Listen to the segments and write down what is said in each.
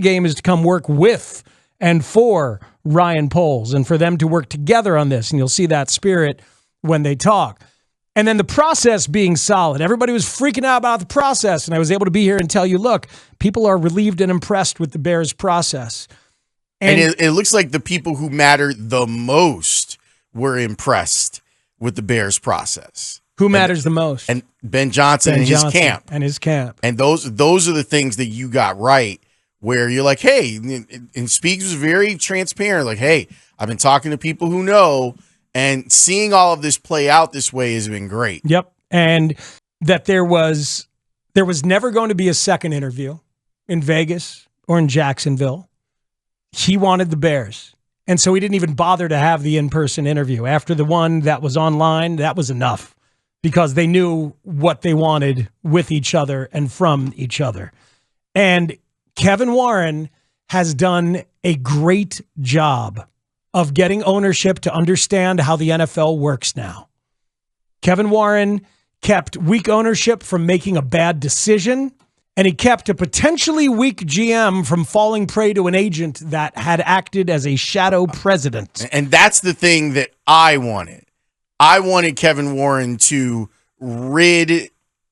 game is to come work with and for Ryan Poles and for them to work together on this. And you'll see that spirit when they talk. And then the process being solid. Everybody was freaking out about the process. And I was able to be here and tell you, look, people are relieved and impressed with the Bears process. And it looks like the people who matter the most were impressed with the Bears process. Who matters the most? And Ben Johnson and his camp. And his camp. And those are the things that you got right, where you're like, hey, and Spiegel was very transparent. Like, hey, I've been talking to people who know, and seeing all of this play out this way has been great. Yep. And that there was never going to be a second interview in Vegas or in Jacksonville. He wanted the Bears. And so he didn't even bother to have the in-person interview. After the one that was online, that was enough because they knew what they wanted with each other and from each other. And Kevin Warren has done a great job of getting ownership to understand how the NFL works now. Kevin Warren kept weak ownership from making a bad decision, and he kept a potentially weak GM from falling prey to an agent that had acted as a shadow president. And that's the thing that I wanted. I wanted Kevin Warren to rid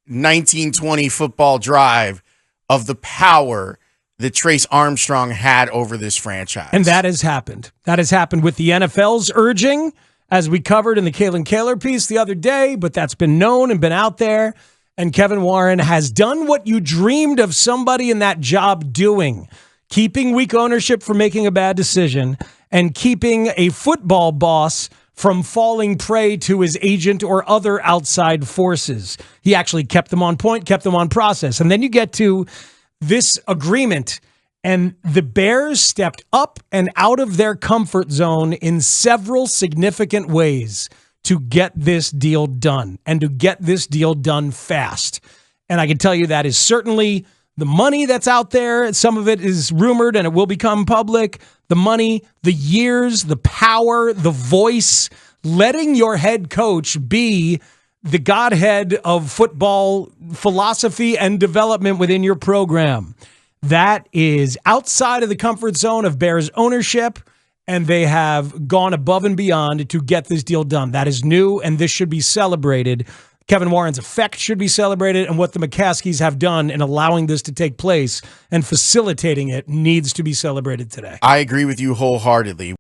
1920 Football Drive of the power that Trace Armstrong had over this franchise. And that has happened. That has happened with the NFL's urging, as we covered in the Kalen Kaler piece the other day, but that's been known and been out there. And Kevin Warren has done what you dreamed of somebody in that job doing, keeping weak ownership from making a bad decision and keeping a football boss from falling prey to his agent or other outside forces. He actually kept them on point, kept them on process. And then you get to this agreement, and the Bears stepped up and out of their comfort zone in several significant ways to get this deal done and to get this deal done fast. And I can tell you that is certainly the money that's out there. Some of it is rumored and it will become public. The money, the years, the power, the voice, letting your head coach be the godhead of football philosophy and development within your program. That is outside of the comfort zone of Bears ownership, and they have gone above and beyond to get this deal done. That is new, and this should be celebrated. Kevin Warren's effect should be celebrated, and what the McCaskies have done in allowing this to take place and facilitating it needs to be celebrated today. I agree with you wholeheartedly.